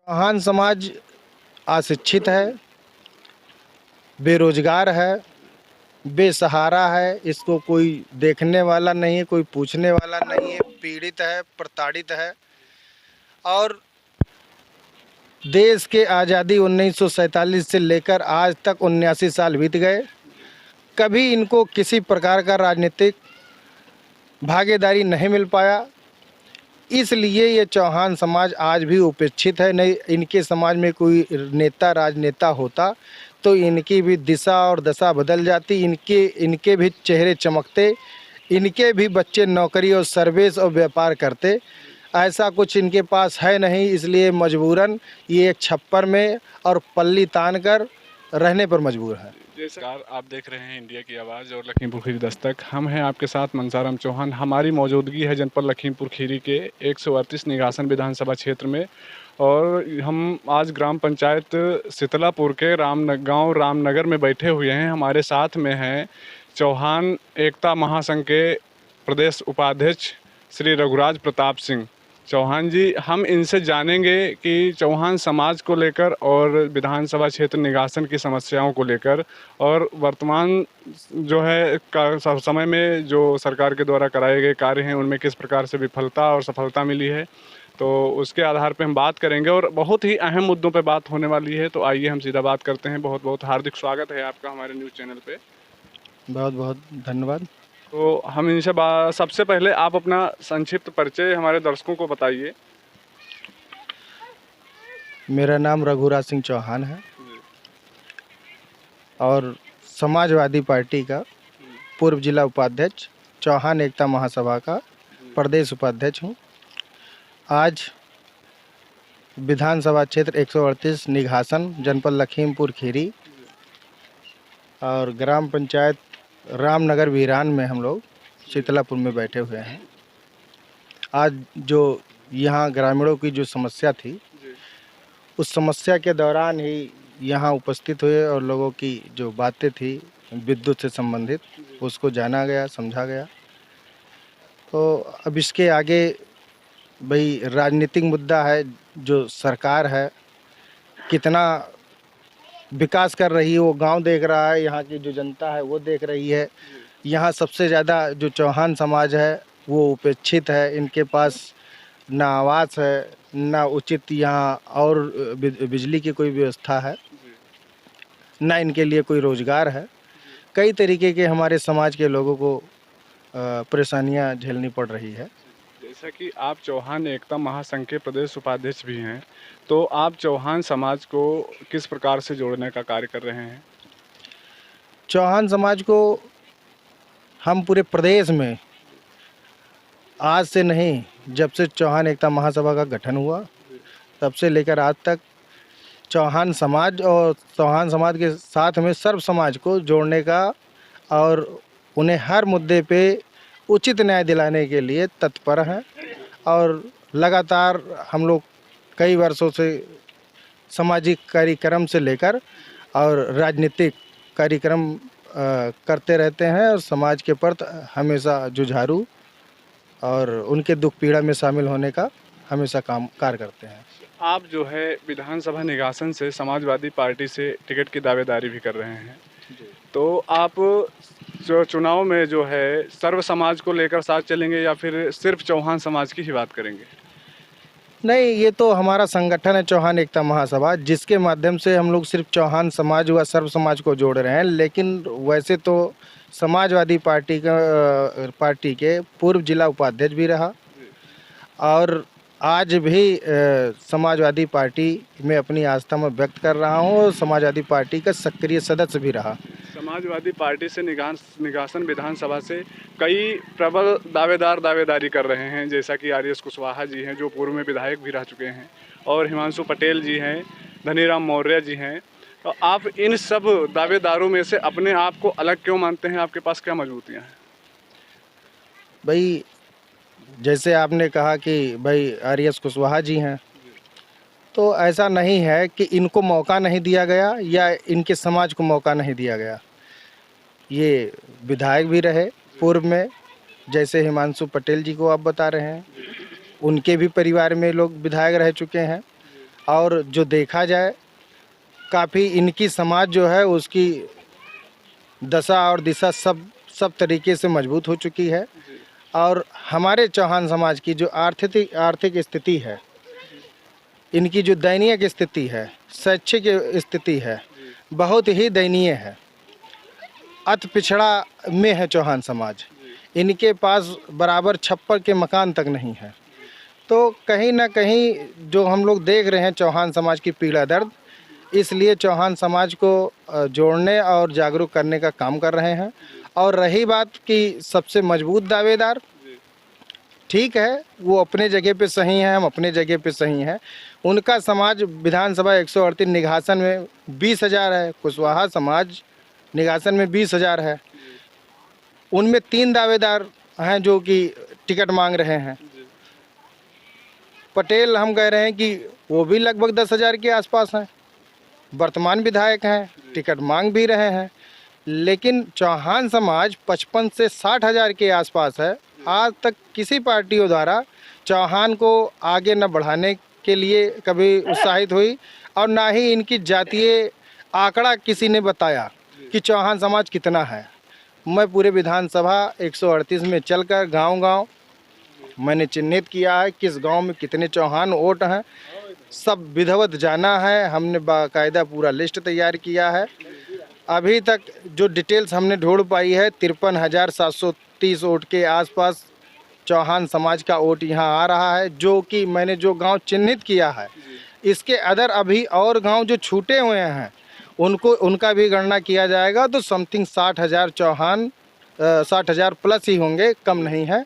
चौहान समाज अशिक्षित है, बेरोजगार है, बेसहारा है। इसको कोई देखने वाला नहीं है, कोई पूछने वाला नहीं है। पीड़ित है, प्रताड़ित है। और देश के आज़ादी 1947 से लेकर आज तक 79 साल बीत गए। कभी इनको किसी प्रकार का राजनीतिक भागीदारी नहीं मिल पाया। इसलिए ये चौहान समाज आज भी उपेक्षित है। नहीं, इनके समाज में कोई नेता राजनेता होता तो इनकी भी दिशा और दशा बदल जाती। इनके भी चेहरे चमकते, इनके भी बच्चे नौकरी और सर्विस और व्यापार करते। ऐसा कुछ इनके पास है नहीं, इसलिए मजबूरन ये एक छप्पर में और पल्ली तान कर रहने पर मजबूर है। जैसा आप देख रहे हैं इंडिया की आवाज़ और लखीमपुर खीरी दस्तक, हम हैं आपके साथ मंसाराम चौहान। हमारी मौजूदगी है जनपद लखीमपुर खीरी के 138 निघासन विधानसभा क्षेत्र में, और हम आज ग्राम पंचायत शीतलापुर के गांव रामनगर में बैठे हुए हैं। हमारे साथ में हैं चौहान एकता महासंघ के प्रदेश उपाध्यक्ष श्री रघुराज प्रताप सिंह चौहान जी। हम इनसे जानेंगे कि चौहान समाज को लेकर और विधानसभा क्षेत्र निघासन की समस्याओं को लेकर और वर्तमान जो है समय में जो सरकार के द्वारा कराए गए कार्य हैं उनमें किस प्रकार से विफलता और सफलता मिली है, तो उसके आधार पर हम बात करेंगे। और बहुत ही अहम मुद्दों पर बात होने वाली है, तो आइए हम सीधा बात करते हैं। बहुत बहुत हार्दिक स्वागत है आपका हमारे न्यूज़ चैनल पे। बहुत बहुत धन्यवाद। तो हम इनसे सबसे पहले आप अपना संक्षिप्त परिचय हमारे दर्शकों को बताइए। मेरा नाम रघुराज सिंह चौहान है और समाजवादी पार्टी का पूर्व जिला उपाध्यक्ष, चौहान एकता महासभा का प्रदेश उपाध्यक्ष हूँ। आज विधानसभा क्षेत्र 138 निघासन, जनपद लखीमपुर खीरी और ग्राम पंचायत रामनगर वीरान में हम लोग शीतलापुर में बैठे हुए हैं। आज जो यहाँ ग्रामीणों की जो समस्या थी, उस समस्या के दौरान ही यहाँ उपस्थित हुए और लोगों की जो बातें थी विद्युत से संबंधित, उसको जाना गया, समझा गया। तो अब इसके आगे भाई राजनीतिक मुद्दा है, जो सरकार है कितना विकास कर रही है वो गांव देख रहा है, यहाँ की जो जनता है वो देख रही है। यहाँ सबसे ज़्यादा जो चौहान समाज है वो उपेक्षित है। इनके पास ना आवास है, ना उचित यहाँ और बिजली की कोई व्यवस्था है, ना इनके लिए कोई रोज़गार है। कई तरीके के हमारे समाज के लोगों को परेशानियाँ झेलनी पड़ रही है। जैसा कि आप चौहान एकता महासंघ के प्रदेश उपाध्यक्ष भी हैं, तो आप चौहान समाज को किस प्रकार से जोड़ने का कार्य कर रहे हैं? चौहान समाज को हम पूरे प्रदेश में आज से नहीं, जब से चौहान एकता महासभा का गठन हुआ तब से लेकर आज तक चौहान समाज और चौहान समाज के साथ में सर्व समाज को जोड़ने का और उन्हें हर मुद्दे पे उचित न्याय दिलाने के लिए तत्पर हैं। और लगातार हम लोग कई वर्षों से सामाजिक कार्यक्रम से लेकर और राजनीतिक कार्यक्रम करते रहते हैं और समाज के प्रति हमेशा जुझारू और उनके दुख पीड़ा में शामिल होने का हमेशा कार्य करते हैं। आप जो है विधानसभा निघासन से समाजवादी पार्टी से टिकट की दावेदारी भी कर रहे हैं, तो आप जो चुनाव में जो है सर्व समाज को लेकर साथ चलेंगे या फिर सिर्फ चौहान समाज की ही बात करेंगे? नहीं, ये तो हमारा संगठन है चौहान एकता महासभा, जिसके माध्यम से हम लोग सिर्फ चौहान समाज व सर्व समाज को जोड़ रहे हैं। लेकिन वैसे तो समाजवादी पार्टी के पूर्व जिला उपाध्यक्ष भी रहा और आज भी समाजवादी पार्टी में अपनी आस्था में व्यक्त कर रहा हूँ और समाजवादी पार्टी का सक्रिय सदस्य भी रहा। समाजवादी पार्टी से निघासन विधानसभा से कई प्रबल दावेदारी कर रहे हैं, जैसा कि आर.एस. कुशवाहा जी हैं जो पूर्व में विधायक भी रह चुके हैं, और हिमांशु पटेल जी हैं, धनीराम मौर्य जी हैं। तो आप इन सब दावेदारों में से अपने आप को अलग क्यों मानते हैं? आपके पास क्या मजबूतियाँ हैं? भाई, जैसे आपने कहा कि भाई आर.एस. कुशवाहा जी हैं, तो ऐसा नहीं है कि इनको मौका नहीं दिया गया या इनके समाज को मौका नहीं दिया गया। ये विधायक भी रहे पूर्व में, जैसे हिमांशु पटेल जी को आप बता रहे हैं, उनके भी परिवार में लोग विधायक रह चुके हैं और जो देखा जाए काफ़ी इनकी समाज जो है उसकी दशा और दिशा सब तरीके से मजबूत हो चुकी है। और हमारे चौहान समाज की जो आर्थिक स्थिति है, इनकी जो दयनीय स्थिति है, शैक्षिक स्थिति है, बहुत ही दयनीय है। अति पिछड़ा में है चौहान समाज। इनके पास बराबर छप्पर के मकान तक नहीं है। तो कहीं ना कहीं जो हम लोग देख रहे हैं चौहान समाज की पीड़ा दर्द, इसलिए चौहान समाज को जोड़ने और जागरूक करने का काम कर रहे हैं। और रही बात कि सबसे मजबूत दावेदार, ठीक है, वो अपने जगह पे सही हैं, हम अपने जगह पे सही हैं। उनका समाज विधानसभा 138 निघासन में 20,000 है, कुशवाहा समाज निघासन में 20,000 है। उनमें 3 दावेदार हैं जो कि टिकट मांग रहे हैं। पटेल हम कह रहे हैं कि वो भी लगभग 10,000 के आसपास हैं, वर्तमान विधायक हैं, टिकट मांग भी रहे हैं। लेकिन चौहान समाज 55 से 60,000 के आसपास है। आज तक किसी पार्टियों द्वारा चौहान को आगे न बढ़ाने के लिए कभी उत्साहित हुई और ना ही इनकी जातीय आंकड़ा किसी ने बताया कि चौहान समाज कितना है। मैं पूरे विधानसभा 138 में चलकर गांव-गांव मैंने चिन्हित किया है किस गांव में कितने चौहान वोट हैं, सब विधिवत जाना है। हमने बाकायदा पूरा लिस्ट तैयार किया है। अभी तक जो डिटेल्स हमने ढूंढ पाई है 53,730 वोट के आसपास चौहान समाज का वोट यहाँ आ रहा है, जो कि मैंने जो गांव चिन्हित किया है। इसके अदर अभी और गांव जो छूटे हुए हैं उनका भी गणना किया जाएगा तो समथिंग 60,000 चौहान 60,000 प्लस ही होंगे, कम नहीं है।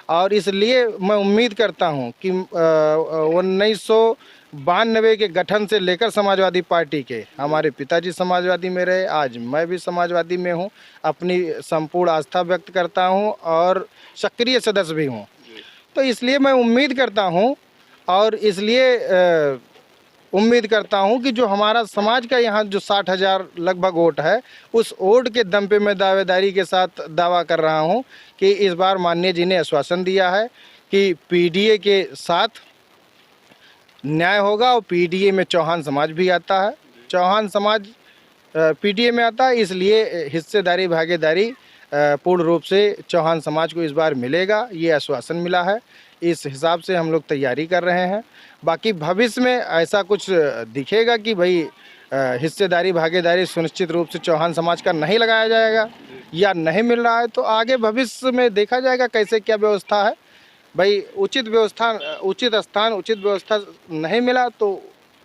और इसलिए मैं उम्मीद करता हूं कि 1992 के गठन से लेकर समाजवादी पार्टी के हमारे पिताजी समाजवादी में रहे, आज मैं भी समाजवादी में हूं, अपनी संपूर्ण आस्था व्यक्त करता हूं और सक्रिय सदस्य भी हूं। तो इसलिए मैं उम्मीद करता हूं और इसलिए उम्मीद करता हूं कि जो हमारा समाज का यहाँ जो 60,000 लगभग वोट है, उस वोट के दम पे मैं दावेदारी के साथ दावा कर रहा हूं कि इस बार माननीय जी ने आश्वासन दिया है कि पीडीए के साथ न्याय होगा। और पीडीए में चौहान समाज भी आता है, चौहान समाज पीडीए में आता है, इसलिए हिस्सेदारी भागीदारी पूर्ण रूप से चौहान समाज को इस बार मिलेगा, ये आश्वासन मिला है। इस हिसाब से हम लोग तैयारी कर रहे हैं। बाकी भविष्य में ऐसा कुछ दिखेगा कि भाई हिस्सेदारी भागीदारी सुनिश्चित रूप से चौहान समाज का नहीं लगाया जाएगा या नहीं मिल रहा है, तो आगे भविष्य में देखा जाएगा कैसे क्या व्यवस्था है। भाई उचित स्थान उचित व्यवस्था नहीं मिला तो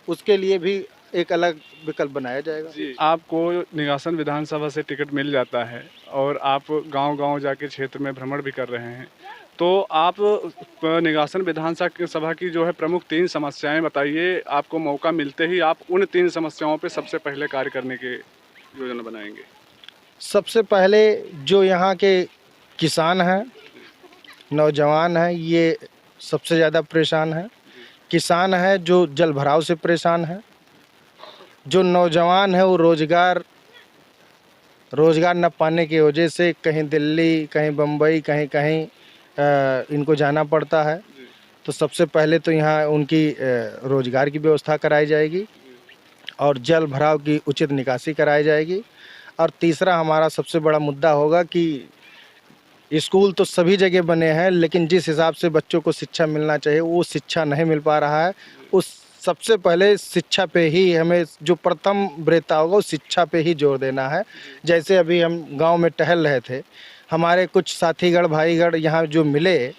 उसके लिए भी एक अलग विकल्प बनाया जाएगा। जी, आपको निघासन विधानसभा से टिकट मिल जाता है और आप गांव-गांव जाके क्षेत्र में भ्रमण भी कर रहे हैं, तो आप निघासन विधानसभा की जो है प्रमुख 3 समस्याएं बताइए। आपको मौका मिलते ही आप उन 3 समस्याओं पे सबसे पहले कार्य करने की योजना बनाएंगे। सबसे पहले जो यहाँ के किसान हैं, नौजवान हैं, ये सबसे ज़्यादा परेशान हैं। किसान है जो जल भराव से परेशान है, जो नौजवान है वो रोज़गार न पाने की वजह से कहीं दिल्ली, कहीं बम्बई, कहीं इनको जाना पड़ता है। तो सबसे पहले तो यहाँ उनकी रोज़गार की व्यवस्था कराई जाएगी और जल भराव की उचित निकासी कराई जाएगी। और तीसरा हमारा सबसे बड़ा मुद्दा होगा कि स्कूल तो सभी जगह बने हैं, लेकिन जिस हिसाब से बच्चों को शिक्षा मिलना चाहिए वो शिक्षा नहीं मिल पा रहा है। उस सबसे पहले शिक्षा पे ही हमें जो प्रथम वरीयता होगा उस शिक्षा पे ही जोर देना है। जैसे अभी हम गांव में टहल रहे थे, हमारे कुछ साथीगढ़ भाईगढ़ यहाँ जो मिले,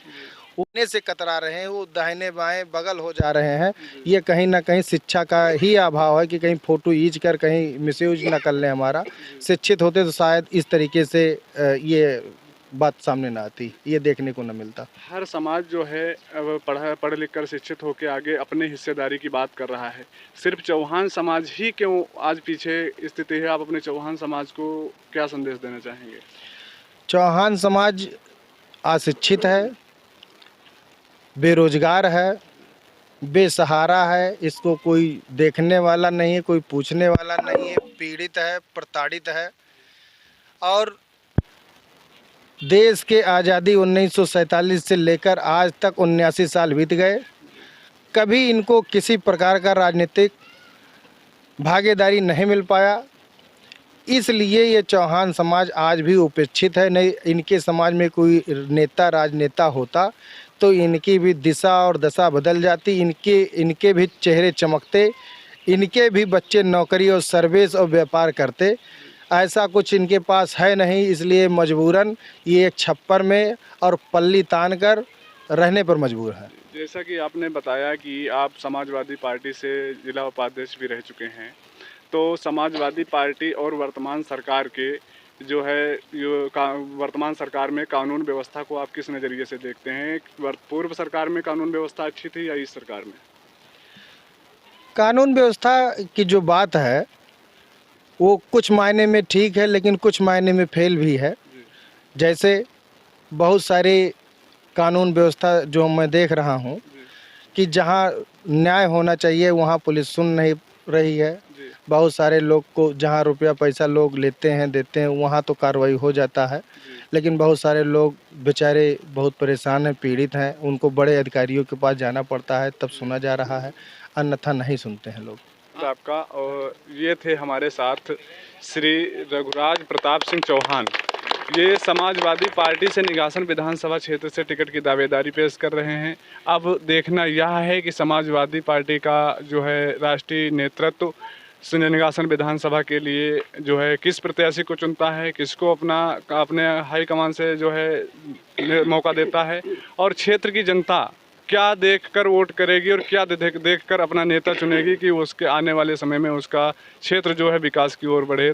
उड़ने से कतरा रहे हैं, वो दाहिने बाएं बगल हो जा रहे हैं। ये कहीं ना कहीं शिक्षा का ही अभाव है कि कहीं फ़ोटो खींच कर कहीं मिसयूज ना कर लें हमारा। शिक्षित होते तो शायद इस तरीके से ये बात सामने ना आती, ये देखने को न मिलता। हर समाज जो है पढ़ लिख कर शिक्षित होकर आगे अपने हिस्सेदारी की बात कर रहा है, सिर्फ चौहान समाज ही क्यों आज पीछे स्थिति है? आप अपने चौहान समाज को क्या संदेश देना चाहेंगे? चौहान समाज अशिक्षित है, बेरोजगार है, बेसहारा है, इसको कोई देखने वाला नहीं है, कोई पूछने वाला नहीं है, पीड़ित है, प्रताड़ित है। और देश के आज़ादी 1947 से लेकर आज तक 79 साल बीत गए। कभी इनको किसी प्रकार का राजनीतिक भागीदारी नहीं मिल पाया। इसलिए ये चौहान समाज आज भी उपेक्षित है। नहीं इनके समाज में कोई नेता राजनेता होता तो इनकी भी दिशा और दशा बदल जाती, इनके भी चेहरे चमकते, इनके भी बच्चे नौकरी और सर्विस और व्यापार करते। ऐसा कुछ इनके पास है नहीं, इसलिए मजबूरन ये एक छप्पर में और पल्ली तान कर रहने पर मजबूर है। जैसा कि आपने बताया कि आप समाजवादी पार्टी से जिला उपाध्यक्ष भी रह चुके हैं, तो समाजवादी पार्टी और वर्तमान सरकार के जो है वर्तमान सरकार में कानून व्यवस्था को आप किस नज़रिए से देखते हैं? पूर्व सरकार में कानून व्यवस्था अच्छी थी या इस सरकार में? कानून व्यवस्था की जो बात है वो कुछ मायने में ठीक है, लेकिन कुछ मायने में फेल भी है। जैसे बहुत सारे कानून व्यवस्था जो मैं देख रहा हूँ कि जहाँ न्याय होना चाहिए वहाँ पुलिस सुन नहीं रही है। बहुत सारे लोग को जहाँ रुपया पैसा लोग लेते हैं देते हैं वहाँ तो कार्रवाई हो जाता है, लेकिन बहुत सारे लोग बेचारे बहुत परेशान हैं, पीड़ित हैं, उनको बड़े अधिकारियों के पास जाना पड़ता है तब सुना जा रहा है, अन्यथा नहीं सुनते हैं लोग। आपका और ये थे हमारे साथ श्री रघुराज प्रताप सिंह चौहान। ये समाजवादी पार्टी से निगासन विधानसभा क्षेत्र से टिकट की दावेदारी पेश कर रहे हैं। अब देखना यह है कि समाजवादी पार्टी का जो है राष्ट्रीय नेतृत्व निगासन विधानसभा के लिए जो है किस प्रत्याशी को चुनता है, किसको अपने हाईकमान से जो है मौका देता है, और क्षेत्र की जनता क्या देखकर वोट करेगी और क्या देखकर अपना नेता चुनेगी कि उसके आने वाले समय में उसका क्षेत्र जो है विकास की ओर बढ़े।